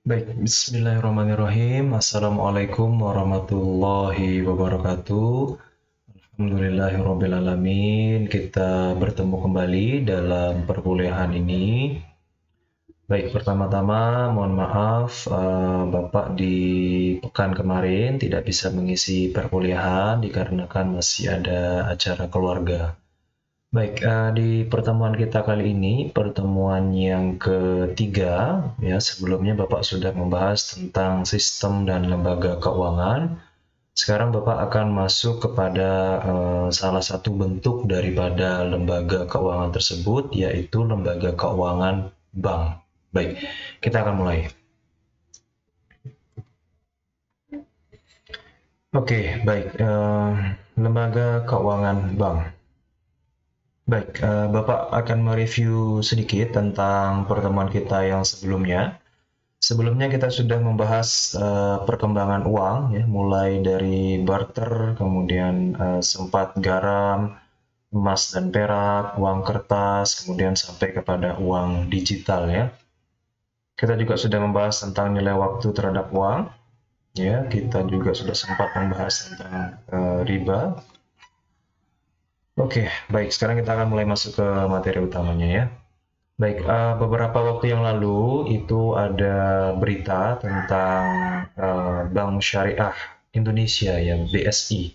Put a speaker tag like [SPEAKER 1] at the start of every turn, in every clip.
[SPEAKER 1] Baik, bismillahirrahmanirrahim. Assalamualaikum warahmatullahi wabarakatuh. Alhamdulillahirrabbilalamin. Kita bertemu kembali dalam perkuliahan ini. Baik, pertama-tama mohon maaf Bapak di pekan kemarin tidak bisa mengisi perkuliahan dikarenakan masih ada acara keluarga. Baik, di pertemuan kita kali ini, pertemuan yang ketiga, ya sebelumnya Bapak sudah membahas tentang sistem dan lembaga keuangan. Sekarang Bapak akan masuk kepada salah satu bentuk daripada lembaga keuangan tersebut, yaitu lembaga keuangan bank. Baik, kita akan mulai. Oke, baik, lembaga keuangan bank. Baik, Bapak akan mereview sedikit tentang pertemuan kita yang sebelumnya. Sebelumnya kita sudah membahas perkembangan uang, ya, mulai dari barter, kemudian sempat garam, emas dan perak, uang kertas, kemudian sampai kepada uang digital, ya. Kita juga sudah membahas tentang nilai waktu terhadap uang, ya. Kita juga sudah sempat membahas tentang riba. Oke, baik. Sekarang kita akan mulai masuk ke materi utamanya, ya. Baik, beberapa waktu yang lalu itu ada berita tentang Bank Syariah Indonesia, ya, BSI.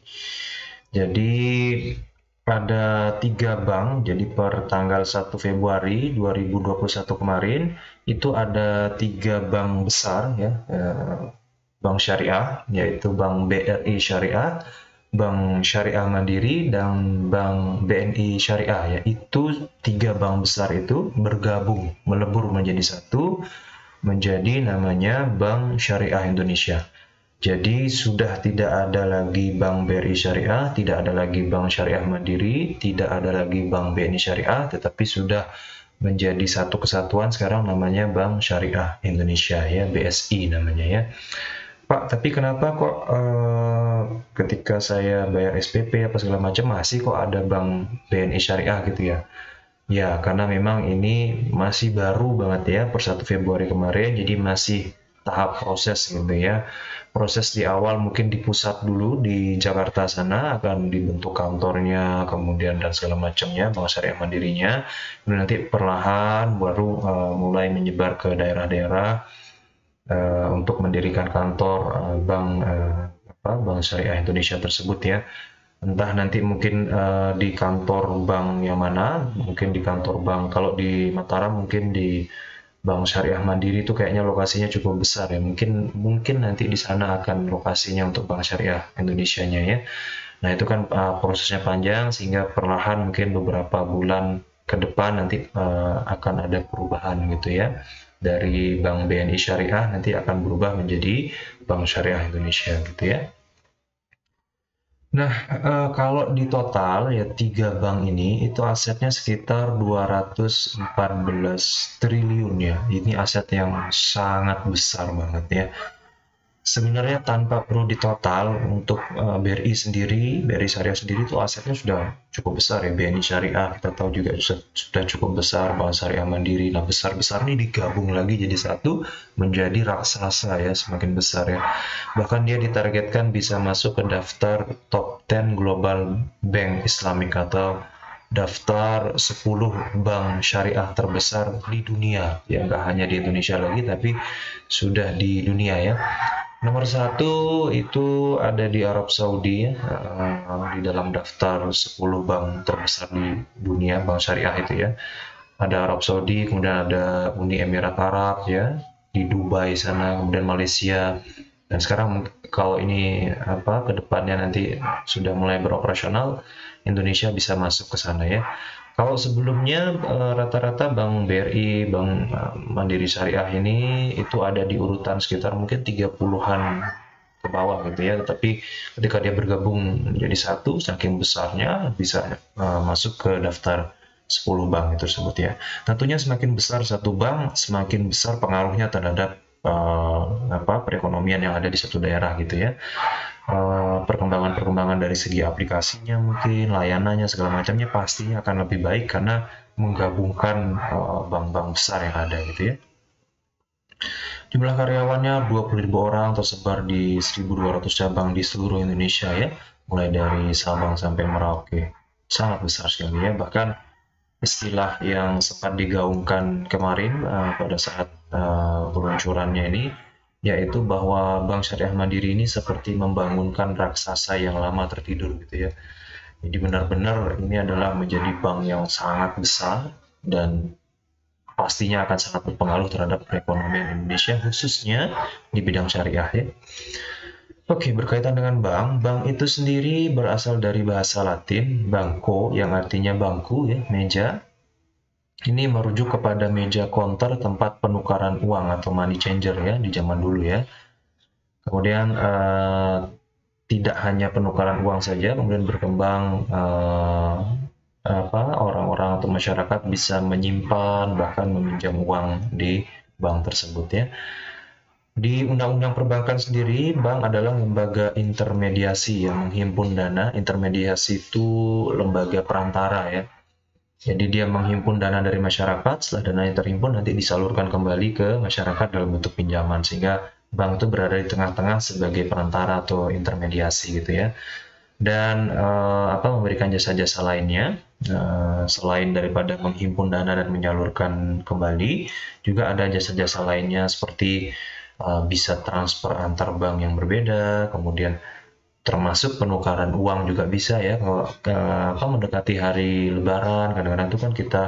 [SPEAKER 1] Jadi ada 3 bank, jadi per tanggal 1 Februari 2021 kemarin itu ada 3 bank besar, ya, bank syariah, yaitu Bank BRI Syariah, Bank Syariah Mandiri, dan Bank BNI Syariah, yaitu 3 bank besar itu bergabung, melebur menjadi satu, menjadi namanya Bank Syariah Indonesia. Jadi sudah tidak ada lagi Bank BRI Syariah, tidak ada lagi Bank Syariah Mandiri, tidak ada lagi Bank BNI Syariah, tetapi sudah menjadi satu kesatuan sekarang namanya Bank Syariah Indonesia, ya, BSI namanya, ya. Pak, tapi kenapa kok ketika saya bayar SPP apa segala macam masih kok ada Bank BNI Syariah gitu, ya? Ya, karena memang ini masih baru banget, ya, per 1 Februari kemarin, jadi masih tahap proses gitu, ya. Proses di awal mungkin di pusat dulu di Jakarta sana akan dibentuk kantornya, kemudian dan segala macamnya, Bank Syariah Mandirinya. Kemudian nanti perlahan baru mulai menyebar ke daerah-daerah untuk mendirikan kantor Bank Syariah Indonesia tersebut, ya. Entah nanti mungkin di kantor bank yang mana, mungkin di kantor bank kalau di Mataram mungkin di Bank Syariah Mandiri itu kayaknya lokasinya cukup besar, ya. Mungkin nanti di sana akan lokasinya untuk Bank Syariah Indonesianya, ya. Nah, itu kan prosesnya panjang sehingga perlahan mungkin beberapa bulan ke depan nanti akan ada perubahan gitu, ya. Dari Bank BNI Syariah nanti akan berubah menjadi Bank Syariah Indonesia gitu, ya. Nah, kalau di total ya 3 bank ini itu asetnya sekitar 214 triliun, ya. Ini aset yang sangat besar banget, ya. Sebenarnya tanpa perlu ditotal untuk BRI sendiri, BRI Syariah sendiri itu asetnya sudah cukup besar, ya. BNI Syariah kita tahu juga sudah cukup besar, Bank Syariah Mandiri. Nah, besar-besar ini digabung lagi jadi satu menjadi raksasa, ya, semakin besar, ya. Bahkan dia ditargetkan bisa masuk ke daftar top 10 Global Bank Islamic atau daftar 10 bank syariah terbesar di dunia, ya, nggak hanya di Indonesia lagi tapi sudah di dunia, ya. Nomor satu itu ada di Arab Saudi, ya, di dalam daftar 10 bank terbesar di dunia, bank syariah itu, ya. Ada Arab Saudi, kemudian ada Uni Emirat Arab, ya, di Dubai sana, kemudian Malaysia. Dan sekarang kalau ini ke depannya nanti sudah mulai beroperasional, Indonesia bisa masuk ke sana, ya. Kalau sebelumnya rata-rata Bank BRI, Bank Mandiri Syariah ini itu ada di urutan sekitar mungkin 30-an ke bawah gitu, ya. Tetapi ketika dia bergabung menjadi satu, saking besarnya bisa masuk ke daftar 10 bank tersebut, ya. Tentunya semakin besar satu bank, semakin besar pengaruhnya terhadap perekonomian yang ada di satu daerah gitu, ya. Perkembangan-perkembangan dari segi aplikasinya mungkin, layanannya, segala macamnya pastinya akan lebih baik karena menggabungkan bank-bank besar yang ada gitu, ya. Jumlah karyawannya 20.000 orang, tersebar di 1.200 cabang di seluruh Indonesia ya, mulai dari Sabang sampai Merauke. Sangat besar sekali ya, bahkan istilah yang sempat digaungkan kemarin pada saat peluncurannya ini, yaitu bahwa Bank Syariah Mandiri ini seperti membangunkan raksasa yang lama tertidur gitu ya. Jadi benar-benar ini adalah menjadi bank yang sangat besar dan pastinya akan sangat berpengaruh terhadap perekonomian Indonesia khususnya di bidang syariah ya. Oke, berkaitan dengan bank, bank itu sendiri berasal dari bahasa Latin banco yang artinya bangku ya, meja. Ini merujuk kepada meja konter tempat penukaran uang atau money changer ya di zaman dulu ya. Kemudian tidak hanya penukaran uang saja, kemudian berkembang orang-orang atau masyarakat bisa menyimpan bahkan meminjam uang di bank tersebut ya. Di Undang-Undang Perbankan sendiri, bank adalah lembaga intermediasi yang menghimpun dana. Intermediasi itu lembaga perantara ya. Jadi dia menghimpun dana dari masyarakat, setelah dana yang terhimpun nanti disalurkan kembali ke masyarakat dalam bentuk pinjaman, sehingga bank itu berada di tengah-tengah sebagai perantara atau intermediasi gitu ya. Dan memberikan jasa-jasa lainnya, selain daripada menghimpun dana dan menyalurkan kembali, juga ada jasa-jasa lainnya seperti bisa transfer antar bank yang berbeda, kemudian termasuk penukaran uang juga bisa ya. Kalau mendekati hari Lebaran, kadang-kadang itu kan kita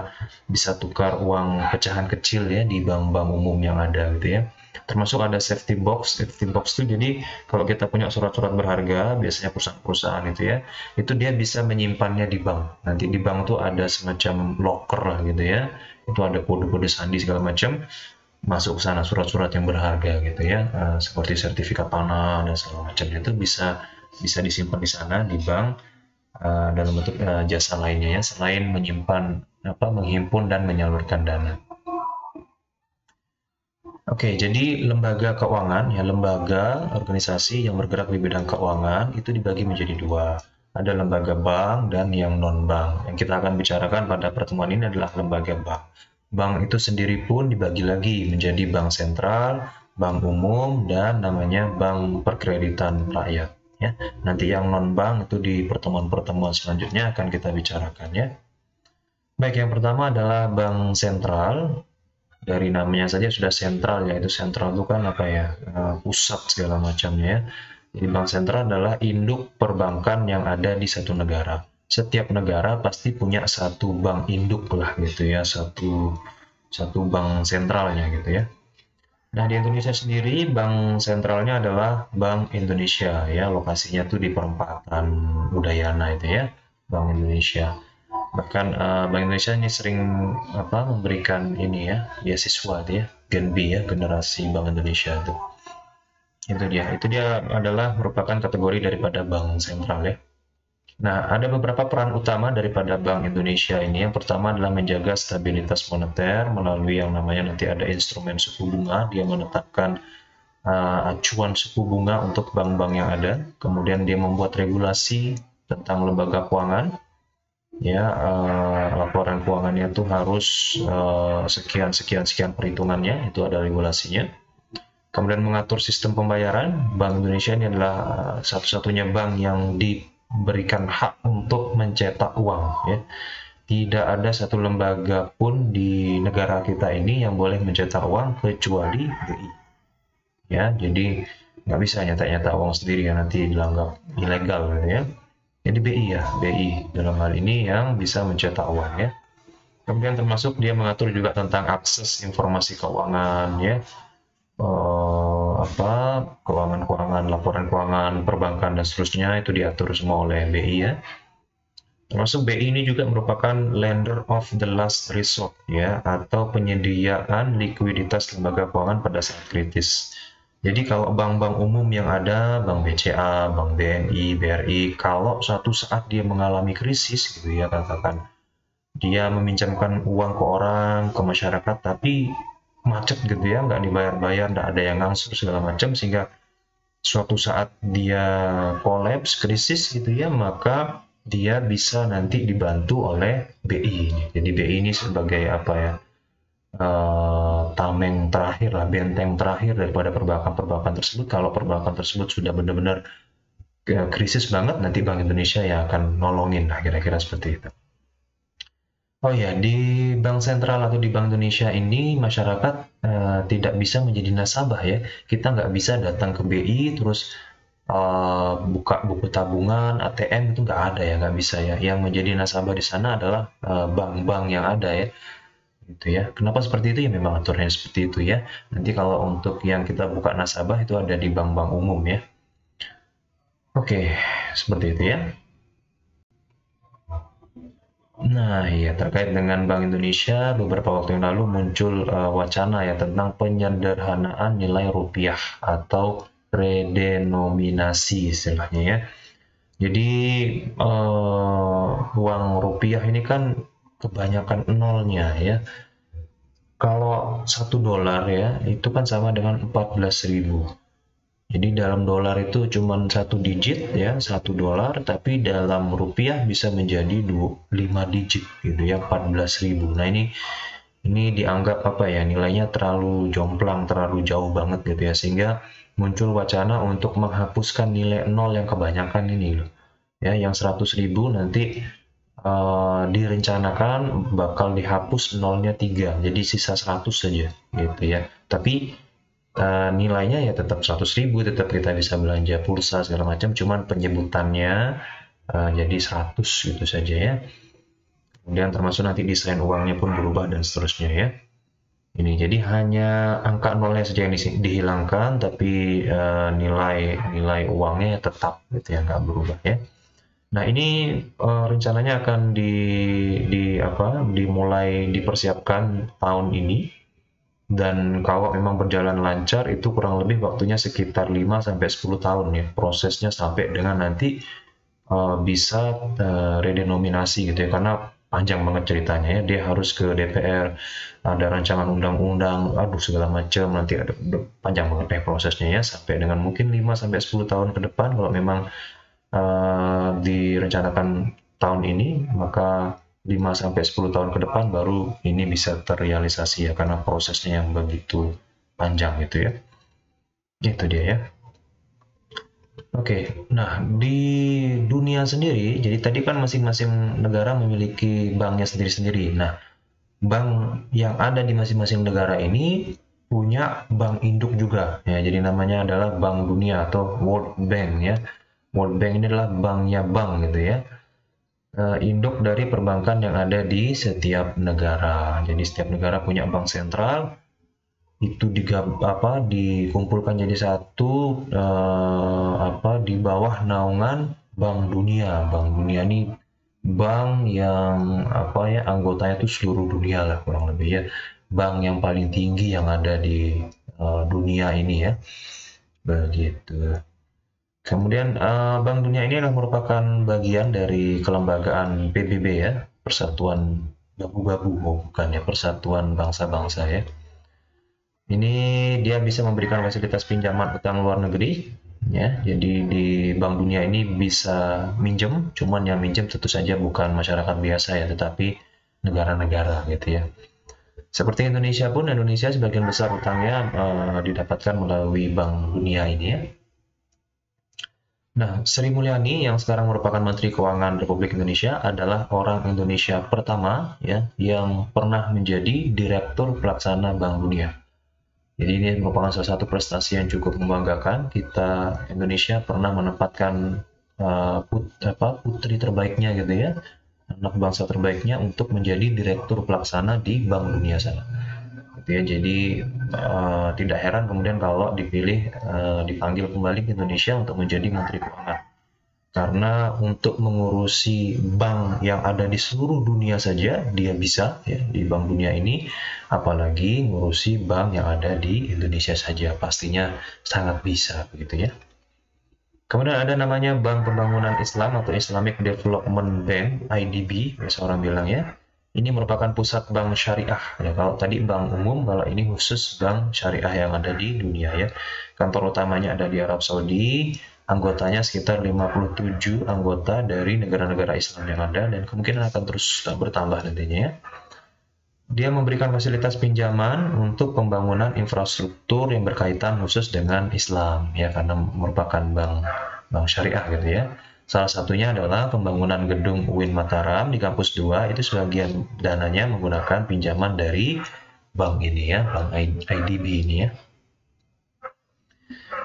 [SPEAKER 1] bisa tukar uang pecahan kecil ya di bank-bank umum yang ada gitu ya. Termasuk ada safety box. Safety box itu jadi kalau kita punya surat-surat berharga, biasanya perusahaan-perusahaan itu ya, itu dia bisa menyimpannya di bank. Nanti di bank tuh ada semacam locker lah gitu ya. Itu ada kode-kode sandi segala macam. Masuk ke sana surat-surat yang berharga gitu ya, seperti sertifikat tanah dan segala macam itu bisa disimpan di sana di bank dalam bentuk jasa lainnya ya, selain menyimpan menghimpun dan menyalurkan dana. Oke, jadi lembaga keuangan ya, lembaga organisasi yang bergerak di bidang keuangan itu dibagi menjadi dua. Ada lembaga bank dan yang non bank. Yang kita akan bicarakan pada pertemuan ini adalah lembaga bank. Bank itu sendiri pun dibagi lagi menjadi bank sentral, bank umum, dan namanya bank perkreditan rakyat. Ya, nanti yang non bank itu di pertemuan-pertemuan selanjutnya akan kita bicarakan ya. Baik, yang pertama adalah bank sentral. Dari namanya saja sudah sentral, yaitu sentral itu kan apa ya, pusat segala macamnya ya. Jadi bank sentral adalah induk perbankan yang ada di satu negara. Setiap negara pasti punya satu bank induk lah gitu ya, satu bank sentralnya gitu ya. Nah, di Indonesia sendiri bank sentralnya adalah Bank Indonesia ya, lokasinya tuh di perempatan Udayana itu ya, Bank Indonesia. Bahkan Bank Indonesia ini sering memberikan ini ya, beasiswa ya, Gen B ya, generasi Bank Indonesia itu. Itu dia adalah merupakan kategori daripada bank sentral ya. Nah, ada beberapa peran utama daripada Bank Indonesia ini. Yang pertama adalah menjaga stabilitas moneter melalui yang namanya nanti ada instrumen suku bunga. Dia menetapkan acuan suku bunga untuk bank-bank yang ada. Kemudian dia membuat regulasi tentang lembaga keuangan. Ya, laporan keuangannya itu harus sekian perhitungannya, itu ada regulasinya. Kemudian mengatur sistem pembayaran. Bank Indonesia ini adalah satu-satunya bank yang diberikan hak untuk mencetak uang ya. Tidak ada satu lembaga pun di negara kita ini yang boleh mencetak uang kecuali BI ya. Jadi nggak bisa nyata-nyata uang sendiri ya, nanti dianggap ilegal gitu ya. Jadi BI ya, BI dalam hal ini yang bisa mencetak uang ya. Kemudian termasuk dia mengatur juga tentang akses informasi keuangan ya, keuangan, laporan keuangan, perbankan dan seterusnya itu diatur semua oleh BI ya. Termasuk BI ini juga merupakan lender of the last resort ya, atau penyediaan likuiditas lembaga keuangan pada saat kritis. Jadi kalau bank-bank umum yang ada, Bank BCA, Bank BNI, BRI, kalau suatu saat dia mengalami krisis gitu ya, katakan dia meminjamkan uang ke orang, ke masyarakat, tapi macet gitu ya, nggak dibayar-bayar, nggak ada yang ngangsur segala macam, sehingga suatu saat dia kolaps, krisis gitu ya, maka dia bisa nanti dibantu oleh BI ini. Jadi BI ini sebagai apa ya, tameng terakhir lah, benteng terakhir daripada perbankan-perbankan tersebut. Kalau perbankan tersebut sudah benar-benar krisis banget, nanti Bank Indonesia yang akan nolongin lah, kira-kira seperti itu. Oh ya, di bank sentral atau di Bank Indonesia ini masyarakat tidak bisa menjadi nasabah ya. Kita nggak bisa datang ke BI terus buka buku tabungan, ATM itu nggak ada ya, nggak bisa ya. Yang menjadi nasabah di sana adalah bank-bank yang ada ya, gitu ya. Kenapa seperti itu ya? Memang aturannya seperti itu ya. Nanti kalau untuk yang kita buka nasabah itu ada di bank-bank umum ya. Oke, seperti itu ya. Nah, iya terkait dengan Bank Indonesia, beberapa waktu yang lalu muncul wacana ya tentang penyederhanaan nilai rupiah atau redenominasi istilahnya ya. Jadi uang rupiah ini kan kebanyakan nolnya ya. Kalau $1 ya, itu kan sama dengan 14.000. Jadi dalam dolar itu cuma satu digit ya, $1, tapi dalam rupiah bisa menjadi 5 digit gitu ya, 14.000. Nah ini dianggap apa ya, nilainya terlalu jomplang, terlalu jauh banget gitu ya, sehingga muncul wacana untuk menghapuskan nilai nol yang kebanyakan ini loh. Ya, yang 100.000 nanti direncanakan bakal dihapus nolnya 3, jadi sisa 100 saja gitu ya. Tapi nilainya ya tetap 100.000, tetap kita bisa belanja pulsa segala macam, cuman penyebutannya jadi 100 gitu saja ya. Kemudian termasuk nanti desain uangnya pun berubah dan seterusnya ya. Ini jadi hanya angka nolnya saja yang dihilangkan, tapi nilai uangnya tetap gitu ya, nggak berubah ya. Nah ini rencananya akan dimulai dipersiapkan tahun ini. Dan kalau memang berjalan lancar itu kurang lebih waktunya sekitar 5-10 tahun ya prosesnya sampai dengan nanti bisa redenominasi gitu ya, karena panjang banget ceritanya ya, dia harus ke DPR, ada rancangan undang-undang, aduh segala macam, nanti ada panjang banget deh prosesnya ya, sampai dengan mungkin 5-10 tahun ke depan kalau memang direncanakan tahun ini, maka 5-10 tahun ke depan baru ini bisa terrealisasi ya, karena prosesnya yang begitu panjang gitu ya. Itu dia ya. Oke, nah di dunia sendiri, jadi tadi kan masing-masing negara memiliki banknya sendiri-sendiri. Nah, bank yang ada di masing-masing negara ini punya bank induk juga ya. Jadi namanya adalah Bank Dunia atau World Bank ya. World Bank ini adalah banknya bank gitu ya. Induk dari perbankan yang ada di setiap negara. Jadi setiap negara punya bank sentral, itu dikumpulkan jadi satu di bawah naungan Bank Dunia. Bank Dunia ini bank yang anggotanya itu seluruh dunia lah kurang lebih ya. Bank yang paling tinggi yang ada di dunia ini ya. Begitu. Kemudian Bank Dunia ini adalah merupakan bagian dari kelembagaan PBB ya, Persatuan Babu-Babu, bukan ya, Persatuan Bangsa-Bangsa ya. Ini dia bisa memberikan fasilitas pinjaman utang luar negeri ya. Jadi di Bank Dunia ini bisa minjem, cuman yang minjem tentu saja bukan masyarakat biasa ya, tetapi negara-negara gitu ya. Seperti Indonesia pun, Indonesia sebagian besar utangnya didapatkan melalui Bank Dunia ini ya. Nah, Sri Mulyani yang sekarang merupakan Menteri Keuangan Republik Indonesia adalah orang Indonesia pertama ya yang pernah menjadi Direktur Pelaksana Bank Dunia. Jadi ini merupakan salah satu prestasi yang cukup membanggakan. Kita Indonesia pernah menempatkan putri terbaiknya gitu ya, anak bangsa terbaiknya untuk menjadi Direktur Pelaksana di Bank Dunia sana. Gitu ya. Jadi tidak heran kemudian kalau dipanggil kembali ke Indonesia untuk menjadi Menteri Keuangan, karena untuk mengurusi bank yang ada di seluruh dunia saja dia bisa ya di Bank Dunia ini, apalagi ngurusi bank yang ada di Indonesia saja pastinya sangat bisa begitu ya. Kemudian ada namanya Bank Pembangunan Islam atau Islamic Development Bank, IDB biasa orang bilang ya. Ini merupakan pusat bank syariah ya. Kalau tadi bank umum, kalau ini khusus bank syariah yang ada di dunia ya. Kantor utamanya ada di Arab Saudi, anggotanya sekitar 57 anggota dari negara-negara Islam yang ada, dan kemungkinan akan terus bertambah nantinya ya. Dia memberikan fasilitas pinjaman untuk pembangunan infrastruktur yang berkaitan khusus dengan Islam, ya, karena merupakan bank syariah gitu ya. Salah satunya adalah pembangunan gedung UIN Mataram di kampus 2, itu sebagian dananya menggunakan pinjaman dari bank ini ya, bank IDB ini ya.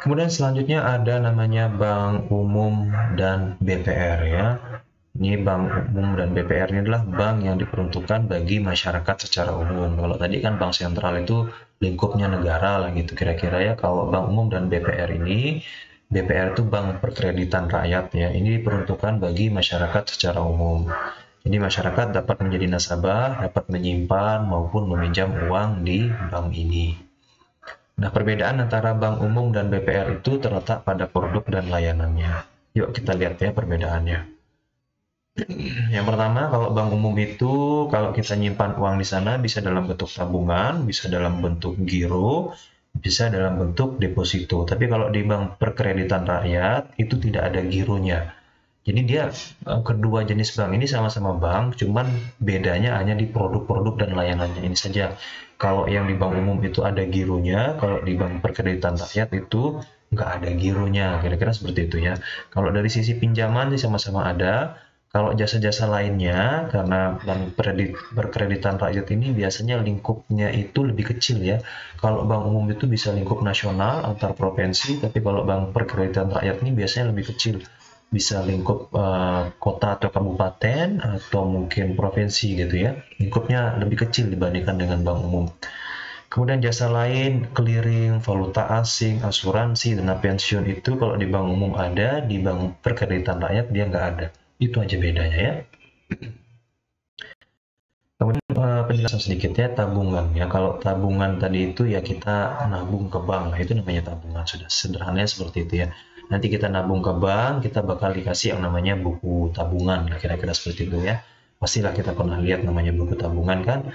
[SPEAKER 1] Kemudian selanjutnya ada namanya Bank Umum dan BPR ya. Ini Bank Umum dan BPR ini adalah bank yang diperuntukkan bagi masyarakat secara umum. Kalau tadi kan bank sentral itu lingkupnya negara lah gitu kira-kira ya. Kalau Bank Umum dan BPR ini, BPR itu bank perkreditan rakyat ya. Ini diperuntukkan bagi masyarakat secara umum. Jadi masyarakat dapat menjadi nasabah, dapat menyimpan maupun meminjam uang di bank ini. Nah, perbedaan antara bank umum dan BPR itu terletak pada produk dan layanannya. Yuk kita lihat ya perbedaannya. Yang pertama, kalau bank umum itu kalau kita nyimpan uang di sana bisa dalam bentuk tabungan, bisa dalam bentuk giro, bisa dalam bentuk deposito. Tapi kalau di bank perkreditan rakyat itu tidak ada gironya. Jadi dia kedua jenis bank ini sama-sama bank, cuman bedanya hanya di produk-produk dan layanannya ini saja. Kalau yang di bank umum itu ada gironya, kalau di bank perkreditan rakyat itu nggak ada gironya, kira-kira seperti itu ya. Kalau dari sisi pinjaman sih sama-sama ada. Kalau jasa-jasa lainnya, karena bank perkreditan rakyat ini biasanya lingkupnya itu lebih kecil ya. Kalau bank umum itu bisa lingkup nasional antar provinsi, tapi kalau bank perkreditan rakyat ini biasanya lebih kecil. Bisa lingkup kota atau kabupaten atau mungkin provinsi gitu ya. Lingkupnya lebih kecil dibandingkan dengan bank umum. Kemudian jasa lain, clearing, valuta asing, asuransi, dana pensiun itu kalau di bank umum ada, di bank perkreditan rakyat dia nggak ada. Itu aja bedanya ya. Kemudian penjelasan sedikit ya tabungan ya. Kalau tabungan tadi itu ya kita nabung ke bank, nah, itu namanya tabungan. Sudah sederhananya seperti itu ya. Nanti kita nabung ke bank, kita bakal dikasih yang namanya buku tabungan, kira-kira seperti itu ya. Pastilah kita pernah lihat namanya buku tabungan kan.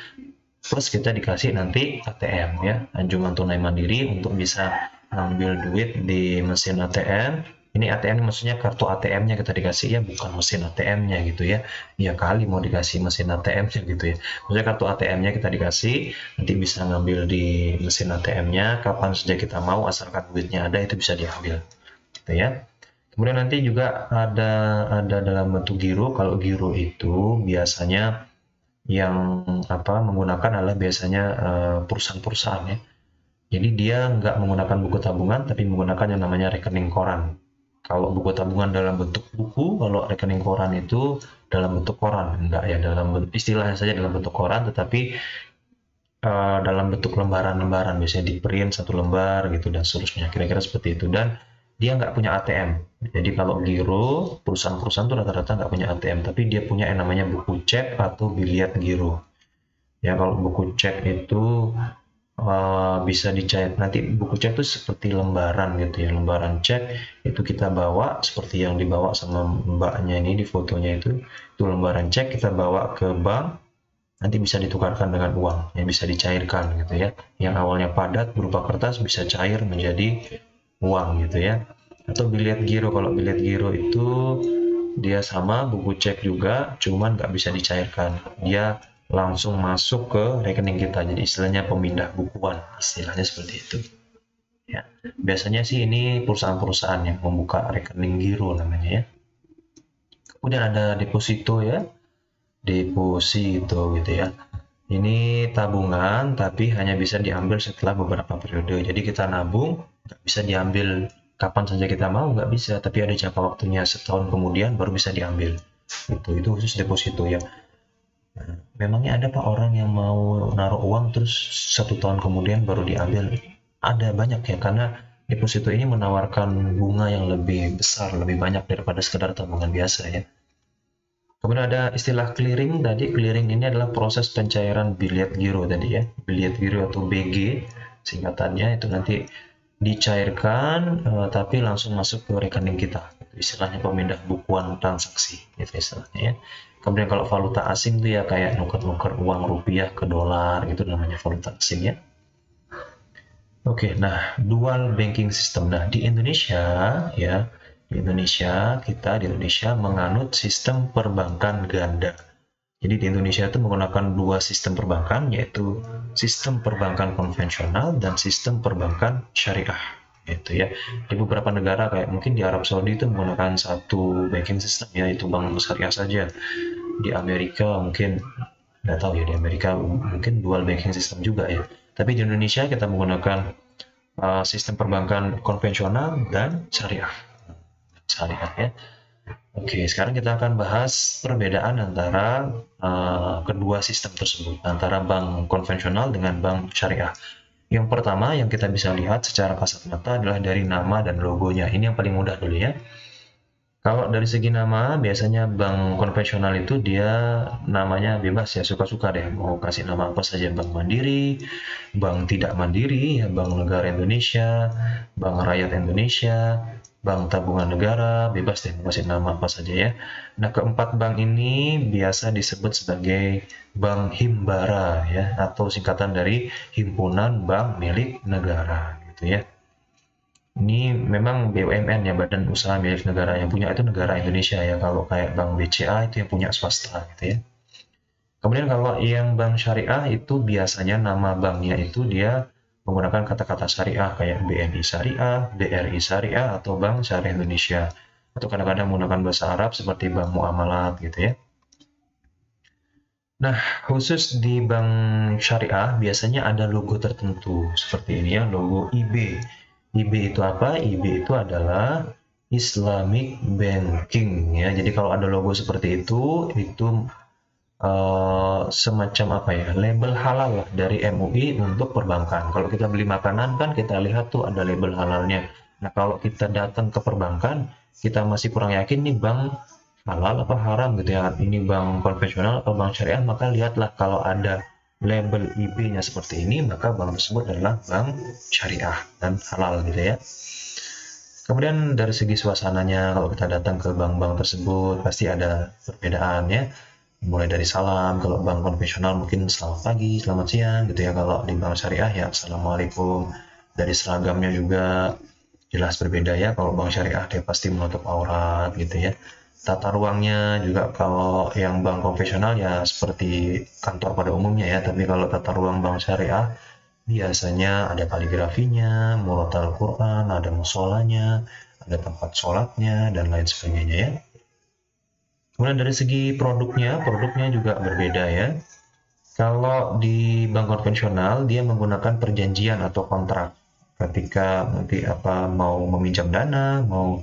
[SPEAKER 1] Plus kita dikasih nanti ATM ya, anjungan tunai mandiri untuk bisa ambil duit di mesin ATM. Ini ATM maksudnya kartu ATM-nya kita dikasih ya, bukan mesin ATM-nya gitu ya. Ya kali mau dikasih mesin ATM-nya gitu ya. Maksudnya kartu ATM-nya kita dikasih, nanti bisa ngambil di mesin ATM-nya kapan saja kita mau, asalkan duitnya ada itu bisa diambil. Gitu ya. Kemudian nanti juga ada dalam bentuk giro. Kalau giro itu biasanya yang menggunakan adalah biasanya perusahaan-perusahaan ya. Jadi dia nggak menggunakan buku tabungan, tapi menggunakan yang namanya rekening koran. Kalau buku tabungan dalam bentuk buku, kalau rekening koran itu dalam bentuk koran, enggak ya, istilahnya saja dalam bentuk koran, tetapi dalam bentuk lembaran-lembaran, biasanya di print satu lembar gitu dan seterusnya, kira-kira seperti itu. Dan dia nggak punya ATM. Jadi kalau giro, perusahaan-perusahaan itu rata-rata nggak punya ATM, tapi dia punya yang namanya buku cek atau biliet giro. Ya kalau buku cek itu bisa dicair, nanti buku cek itu seperti lembaran gitu ya, lembaran cek itu kita bawa seperti yang dibawa sama mbaknya ini di fotonya itu lembaran cek kita bawa ke bank, nanti bisa ditukarkan dengan uang yang bisa dicairkan gitu ya, yang awalnya padat berupa kertas bisa cair menjadi uang gitu ya. Atau biliet giro, kalau biliet giro itu dia sama buku cek juga, cuman nggak bisa dicairkan, dia langsung masuk ke rekening kita, jadi istilahnya pemindah bukuan, istilahnya seperti itu ya. Biasanya sih ini perusahaan-perusahaan yang membuka rekening giro namanya ya. Kemudian ada deposito ya, deposito gitu ya. Ini tabungan tapi hanya bisa diambil setelah beberapa periode, jadi kita nabung nggak bisa diambil kapan saja kita mau, nggak bisa, tapi ada jangka waktunya setahun kemudian baru bisa diambil. Itu khusus deposito ya. Memangnya ada Pak orang yang mau naruh uang terus 1 tahun kemudian baru diambil? Ada banyak ya, karena deposito ini menawarkan bunga yang lebih besar, lebih banyak daripada sekedar tabungan biasa ya. Kemudian ada istilah clearing tadi. Clearing ini adalah proses pencairan biliet giro tadi ya. Biliet giro atau BG singkatannya itu nanti dicairkan tapi langsung masuk ke rekening kita. Istilahnya pemindah bukuan transaksi itu istilahnya ya. Kemudian kalau valuta asing itu ya kayak nuker-nuker uang rupiah ke dolar, itu namanya valuta asing ya. Oke, nah dual banking system. Nah di Indonesia ya, kita di Indonesia menganut sistem perbankan ganda. Jadi di Indonesia itu menggunakan dua sistem perbankan, yaitu sistem perbankan konvensional dan sistem perbankan syariah. Gitu ya. Di beberapa negara kayak mungkin di Arab Saudi itu menggunakan satu banking system, yaitu bank syariah saja. Di Amerika mungkin nggak tahu ya, di Amerika mungkin dual banking system juga ya. Tapi di Indonesia kita menggunakan sistem perbankan konvensional dan syariah. Syariah ya. Oke, sekarang kita akan bahas perbedaan antara kedua sistem tersebut, antara bank konvensional dengan bank syariah. Yang pertama yang kita bisa lihat secara kasat mata adalah dari nama dan logonya. Ini yang paling mudah dulu ya. Kalau dari segi nama, biasanya bank konvensional itu dia namanya bebas ya, suka-suka deh. Mau kasih nama apa saja, Bank Mandiri, Bank Tidak Mandiri, ya, Bank Negara Indonesia, Bank Rakyat Indonesia, Bank Tabungan Negara, bebas deh mau kasih nama apa saja ya. Nah, keempat bank ini biasa disebut sebagai Bank Himbara ya, atau singkatan dari Himpunan Bank Milik Negara gitu ya. Ini memang BUMN ya, badan usaha milik negara, yang punya itu negara Indonesia ya. Kalau kayak Bank BCA itu yang punya swasta gitu ya. Kemudian kalau yang bank syariah itu biasanya nama banknya itu dia menggunakan kata-kata syariah kayak BNI Syariah, BRI Syariah, atau Bank Syariah Indonesia. Atau kadang-kadang menggunakan bahasa Arab seperti Bank Muamalat gitu ya. Nah, khusus di bank syariah biasanya ada logo tertentu seperti ini ya, logo IB. IB itu apa? IB itu adalah Islamic Banking ya. Jadi kalau ada logo seperti itu semacam apa ya, label halal lah dari MUI untuk perbankan. Kalau kita beli makanan kan kita lihat tuh ada label halalnya. Nah, kalau kita datang ke perbankan, kita masih kurang yakin nih bank halal apa haram gitu ya, ini bank konvensional atau bank syariah, maka lihatlah kalau ada label IB-nya seperti ini, maka bank tersebut adalah bank syariah dan halal gitu ya. Kemudian dari segi suasananya, kalau kita datang ke bank-bank tersebut pasti ada perbedaan ya. Mulai dari salam, kalau bank konvensional mungkin selamat pagi, selamat siang gitu ya. Kalau di bank syariah ya assalamualaikum. Dari seragamnya juga jelas berbeda ya. Kalau bank syariah dia pasti menutup aurat gitu ya. Tata ruangnya juga kalau yang bank konvensional ya seperti kantor pada umumnya ya, tapi kalau tata ruang bank syariah biasanya ada kaligrafinya, murotal Quran, ada musolanya, ada tempat sholatnya, dan lain sebagainya ya. Kemudian dari segi produknya juga berbeda ya. Kalau di bank konvensional dia menggunakan perjanjian atau kontrak. Ketika nanti mau meminjam dana, mau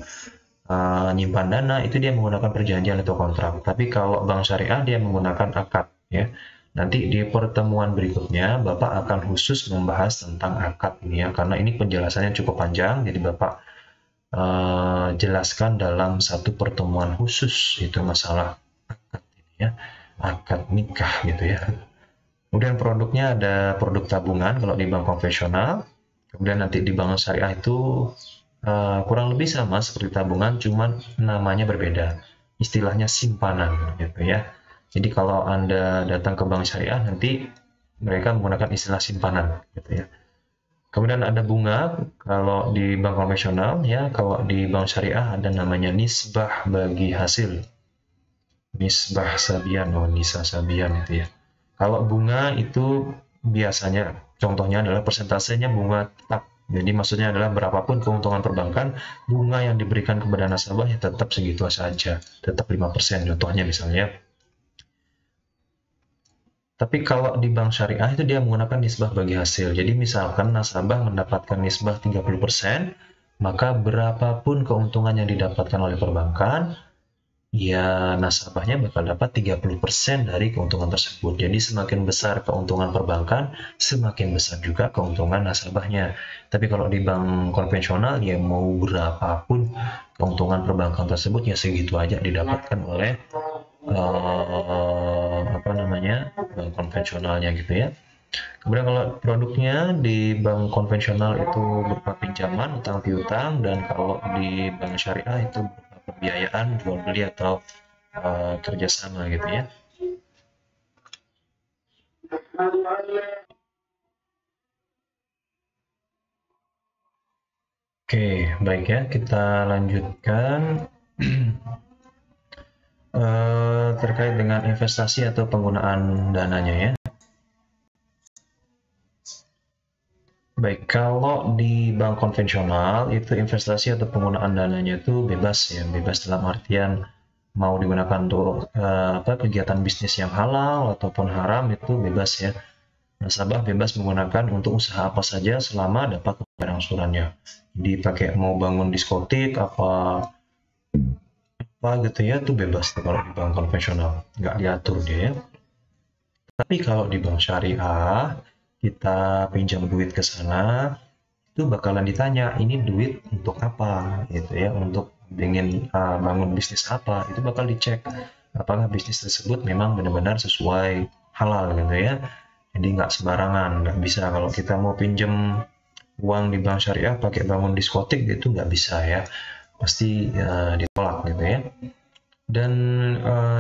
[SPEAKER 1] nyimpan dana, itu dia menggunakan perjanjian atau kontrak. Tapi kalau bank syariah dia menggunakan akad ya. Nanti di pertemuan berikutnya Bapak akan khusus membahas tentang akad ini ya, karena ini penjelasannya cukup panjang, jadi Bapak jelaskan dalam satu pertemuan khusus itu masalah akad ini ya, akad nikah gitu ya. Kemudian produknya ada produk tabungan kalau di bank konvensional, kemudian nanti di bank syariah itu kurang lebih sama seperti tabungan, cuman namanya berbeda, istilahnya simpanan gitu ya. Jadi kalau Anda datang ke bank syariah nanti mereka menggunakan istilah simpanan gitu ya. Kemudian ada bunga kalau di bank konvensional ya, kalau di bank syariah ada namanya nisbah bagi hasil. Nisbah Sabian, Nisa Sabian itu ya. Kalau bunga itu biasanya contohnya adalah persentasenya bunga tetap. Jadi maksudnya adalah berapapun keuntungan perbankan, bunga yang diberikan kepada nasabah ya tetap segitu saja, tetap 5% contohnya misalnya. Tapi kalau di bank syariah itu dia menggunakan nisbah bagi hasil. Jadi misalkan nasabah mendapatkan nisbah 30%, maka berapapun keuntungan yang didapatkan oleh perbankan, ya nasabahnya bakal dapat 30% dari keuntungan tersebut. Jadi semakin besar keuntungan perbankan, semakin besar juga keuntungan nasabahnya. Tapi kalau di bank konvensional ya mau berapapun keuntungan perbankan tersebut ya segitu aja didapatkan oleh bank konvensionalnya gitu ya. Kemudian kalau produknya di bank konvensional itu berupa pinjaman, utang piutang, dan kalau di bank syariah itu berupa pembiayaan, jual beli atau kerjasama gitu ya. Oke, baik ya, kita lanjutkan. terkait dengan investasi atau penggunaan dananya ya. Baik, kalau di bank konvensional itu investasi atau penggunaan dananya itu bebas ya, bebas dalam artian mau digunakan untuk kegiatan bisnis yang halal ataupun haram itu bebas ya. Nasabah bebas menggunakan untuk usaha apa saja selama dapat angsurannya. Jadi pakai mau bangun diskotik apa gitu ya, itu bebas kalau di bank konvensional, nggak diatur dia ya. Tapi kalau di bank syariah kita pinjam duit ke sana, itu bakalan ditanya ini duit untuk apa gitu ya, untuk ingin bangun bisnis apa, itu bakal dicek apakah bisnis tersebut memang benar-benar sesuai halal gitu ya. Jadi nggak sembarangan, nggak bisa kalau kita mau pinjam uang di bank syariah pakai bangun diskotik itu nggak bisa ya, pasti ditolak gitu ya. Dan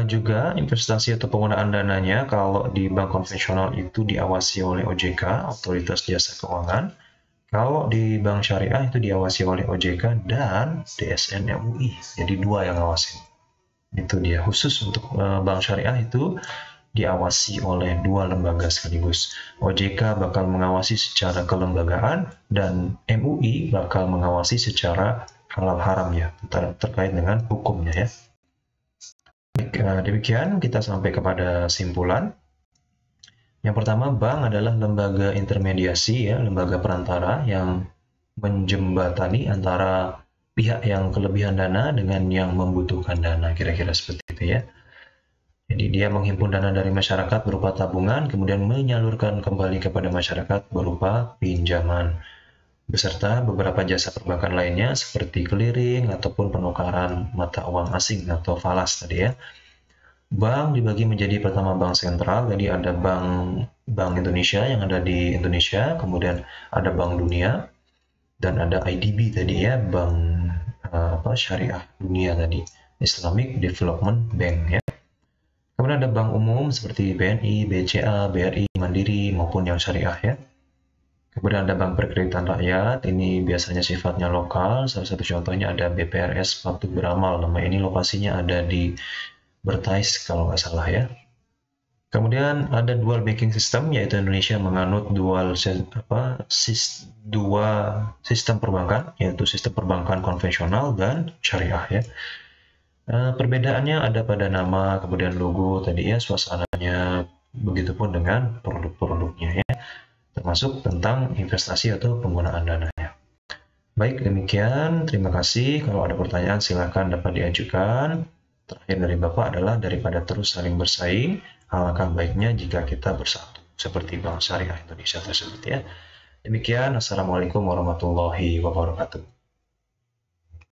[SPEAKER 1] juga investasi atau penggunaan dananya kalau di bank konvensional itu diawasi oleh OJK, Otoritas Jasa Keuangan. Kalau di bank syariah itu diawasi oleh OJK dan DSN MUI. Jadi dua yang ngawasin. Itu dia, khusus untuk bank syariah itu diawasi oleh dua lembaga sekaligus. OJK bakal mengawasi secara kelembagaan dan MUI bakal mengawasi secara halal haram ya, terkait dengan hukumnya ya. Demikian kita sampai kepada simpulan. Yang pertama, bank adalah lembaga intermediasi ya, lembaga perantara yang menjembatani antara pihak yang kelebihan dana dengan yang membutuhkan dana, kira-kira seperti itu ya. Jadi dia menghimpun dana dari masyarakat berupa tabungan, kemudian menyalurkan kembali kepada masyarakat berupa pinjaman, beserta beberapa jasa perbankan lainnya seperti clearing ataupun penukaran mata uang asing atau falas tadi ya. Bank dibagi menjadi pertama bank sentral, jadi ada Bank Indonesia yang ada di Indonesia, kemudian ada Bank Dunia, dan ada IDB tadi ya, Bank Syariah Dunia tadi, Islamic Development Bank ya. Kemudian ada bank umum seperti BNI, BCA, BRI, Mandiri maupun yang syariah ya. Kemudian ada bank perkreditan rakyat, ini biasanya sifatnya lokal, salah satu contohnya ada BPRS Waktu Beramal, nama ini lokasinya ada di Bertais kalau nggak salah ya. Kemudian ada dual banking system, yaitu Indonesia menganut dua sistem perbankan, yaitu sistem perbankan konvensional dan syariah ya. Perbedaannya ada pada nama, kemudian logo tadi ya, suasananya, begitupun dengan produk-produknya ya, termasuk tentang investasi atau penggunaan dananya. Baik, demikian. Terima kasih. Kalau ada pertanyaan silakan dapat diajukan. Terakhir dari Bapak adalah daripada terus saling bersaing, alangkah baiknya jika kita bersatu, seperti Bank Syariah Indonesia tersebut ya. Demikian, Assalamualaikum warahmatullahi wabarakatuh.